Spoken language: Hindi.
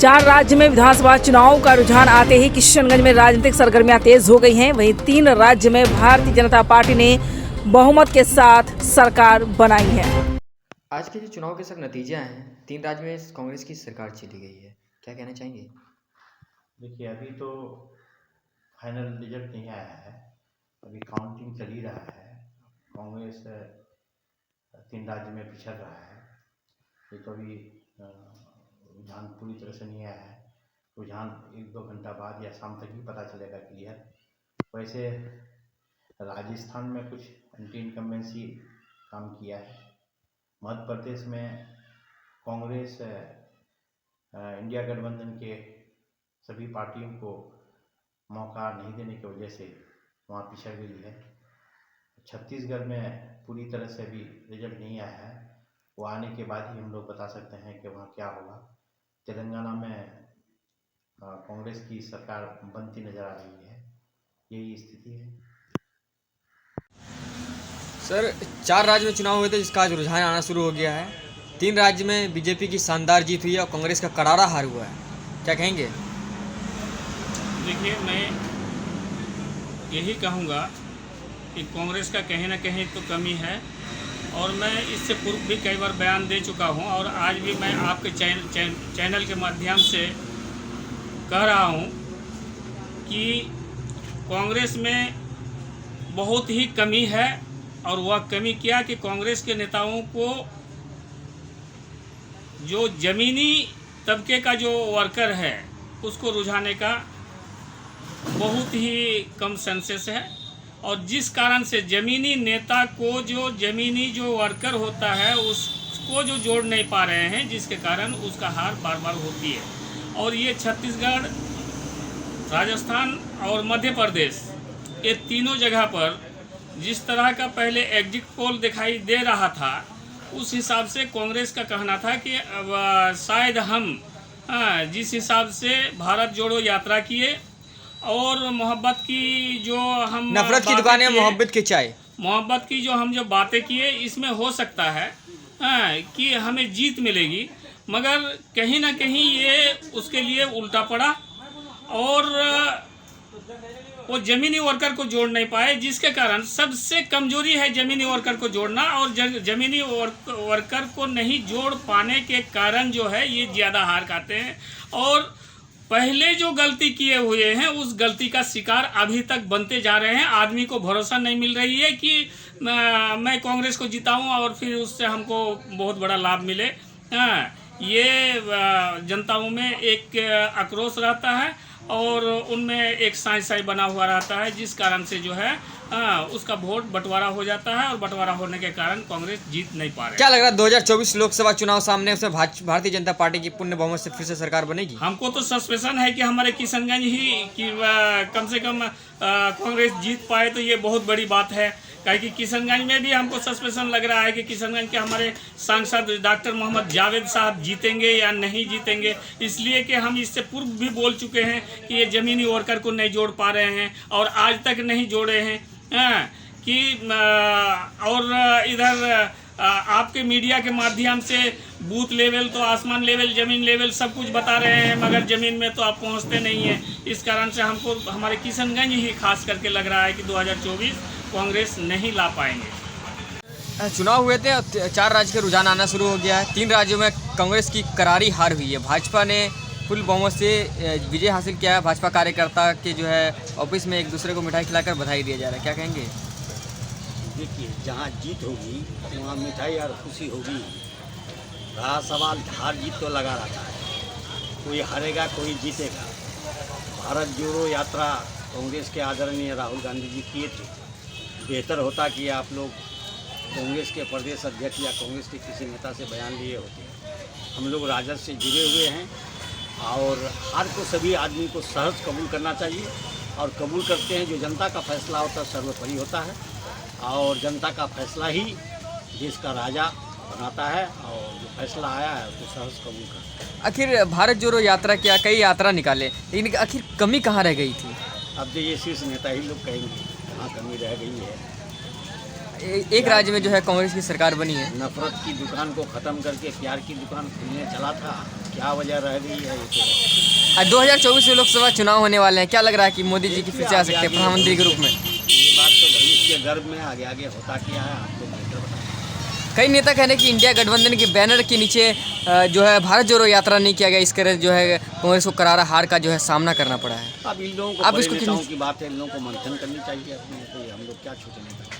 चार राज्य में विधानसभा चुनाव का रुझान आते ही किशनगंज में राजनीतिक सरगर्मियां तेज हो गई हैं। वहीं 3 राज्य में भारतीय जनता पार्टी ने बहुमत के साथ सरकार बनाई है। आज के जो चुनाव के सब नतीजे आए हैं, 3 राज्य में कांग्रेस की सरकार चली गई है, क्या कहना चाहेंगे? देखिए, अभी तो फाइनल रिजल्ट नहीं आया है, अभी काउंटिंग चल ही रहा है। कांग्रेस 3 राज्य में पिछड़ रहा है। ये तो अभी रुझान पूरी तरह से नहीं आया है। रुझान 1-2 घंटा बाद या शाम तक ही पता चलेगा क्लियर। वैसे राजस्थान में कुछ एंटी इनकम्बेंसी काम किया है। मध्य प्रदेश में कांग्रेस इंडिया गठबंधन के सभी पार्टियों को मौका नहीं देने की वजह से वहाँ पिछड़ गई है। छत्तीसगढ़ में पूरी तरह से अभी रिजल्ट नहीं आया है, वो आने के बाद ही हम लोग बता सकते हैं कि वहाँ क्या होगा। तेलंगाना में कांग्रेस की सरकार बनती नज़र आ रही है, यही स्थिति है। सर, 4 राज्य में चुनाव हुए थे जिसका आज रुझान आना शुरू हो गया है। 3 राज्य में बीजेपी की शानदार जीत हुई है और कांग्रेस का करारा हार हुआ है, क्या कहेंगे? देखिए, मैं यही कहूँगा कि कांग्रेस का कहीं ना कहीं तो कमी है, और मैं इससे पूर्व भी कई बार बयान दे चुका हूँ और आज भी मैं आपके चैनल के माध्यम से कह रहा हूँ कि कांग्रेस में बहुत ही कमी है। और वह कमी क्या कि कांग्रेस के नेताओं को जो ज़मीनी तबके का जो वर्कर है उसको रुझाने का बहुत ही कम सेंसेस है, और जिस कारण से ज़मीनी नेता को जो वर्कर होता है उसको जो जोड़ नहीं पा रहे हैं, जिसके कारण उसका हार बार बार होती है। और ये छत्तीसगढ़, राजस्थान और मध्य प्रदेश, ये तीनों जगह पर जिस तरह का पहले एग्जिट पोल दिखाई दे रहा था, उस हिसाब से कांग्रेस का कहना था कि शायद हम जिस हिसाब से भारत जोड़ो यात्रा किए और मोहब्बत की जो हम नफरत की दुकान है, मोहब्बत की चाय, मोहब्बत की जो हम बातें किए, इसमें हो सकता है कि हमें जीत मिलेगी, मगर कहीं ना कहीं ये उसके लिए उल्टा पड़ा और वो ज़मीनी वर्कर को जोड़ नहीं पाए, जिसके कारण सबसे कमजोरी है ज़मीनी वर्कर को जोड़ना, और ज़मीनी वर्कर को नहीं जोड़ पाने के कारण जो है ये ज़्यादा हार खाते हैं। और पहले जो गलती किए हुए हैं उस गलती का शिकार अभी तक बनते जा रहे हैं। आदमी को भरोसा नहीं मिल रही है कि मैं कांग्रेस को जिताऊं और फिर उससे हमको बहुत बड़ा लाभ मिले। ये जनताओं में एक आक्रोश रहता है और उनमें एक साई बना हुआ रहता है, जिस कारण से जो है उसका वोट बंटवारा हो जाता है, और बंटवारा होने के कारण कांग्रेस जीत नहीं पा रही। क्या लग रहा है 2024 लोकसभा चुनाव सामने, उसमें भारतीय जनता पार्टी की पूर्ण बहुमत से फिर से सरकार बनेगी? हमको तो सस्पेंशन है कि हमारे किशनगंज ही कि कम से कम कांग्रेस जीत पाए तो ये बहुत बड़ी बात है। कि किशनगंज में भी हमको सस्पेंशन लग रहा है कि किशनगंज के हमारे सांसद डॉक्टर मोहम्मद जावेद साहब जीतेंगे या नहीं जीतेंगे, इसलिए कि हम इससे पूर्व भी बोल चुके हैं कि ये ज़मीनी वर्कर को नहीं जोड़ पा रहे हैं और आज तक नहीं जोड़े हैं। कि और इधर आपके मीडिया के माध्यम से बूथ लेवल तो आसमान लेवल, ज़मीन लेवल सब कुछ बता रहे हैं, मगर ज़मीन में तो आप पहुंचते नहीं हैं। इस कारण से हमको हमारे किशनगंज ही खास करके लग रहा है कि 2024 कांग्रेस नहीं ला पाएंगे। चुनाव हुए थे, 4 राज्य के रुझान आना शुरू हो गया है। 3 राज्यों में कांग्रेस की करारी हार हुई है। भाजपा ने फुल बहुमत से विजय हासिल किया है। भाजपा कार्यकर्ता के जो है ऑफिस में एक दूसरे को मिठाई खिलाकर बधाई दिया जा रहा है, क्या कहेंगे? देखिए, जहाँ जीत होगी वहाँ मिठाई और खुशी होगी। रहा सवाल हार जीत तो लगा रहता है, कोई हारेगा कोई जीतेगा। भारत जोड़ो यात्रा कांग्रेस के आदरणीय राहुल गांधी जी किए थे। बेहतर होता कि आप लोग कांग्रेस के प्रदेश अध्यक्ष या कांग्रेस के किसी नेता से बयान लिए होते। हम लोग राजद से जुड़े हुए हैं और हार को सभी आदमी को सहज कबूल करना चाहिए, और कबूल करते हैं। जो जनता का फैसला होता है सर्वोपरि होता है, और जनता का फैसला ही देश का राजा बनाता है, और जो फैसला आया है उसको सहज कबूल करता है। आखिर भारत जोड़ो यात्रा क्या, कई यात्रा निकाले, लेकिन आखिर कमी कहाँ रह गई थी? अब तो ये शीर्ष नेता ही लोग कहेंगे कहाँ कमी रह गई है। एक राज्य में जो है कांग्रेस की सरकार बनी है। नफरत की दुकान को ख़त्म करके प्यार की दुकान खुलने चला था, क्या वजह रह गई है इसे? आज 2024 में लोकसभा चुनाव होने वाले हैं, क्या लग रहा है कि मोदी जी की फिर से आ सकते हैं प्रधानमंत्री के रूप में? ये बात तो भविष्य के गर्भ में आगे आगे होता क्या है आपको बेहतर बताएं। कई नेता कह रहे हैं कि इंडिया गठबंधन के बैनर के नीचे जो है भारत जोड़ो यात्रा नहीं किया गया, इस तरह जो है कांग्रेस को करारा हार का जो है सामना करना पड़ा है। अब इन लोगों को आप बड़े इसको नेताओं की बात है, इन लोगों को मंथन करनी चाहिए अपने, हम लोग क्या छूटने का।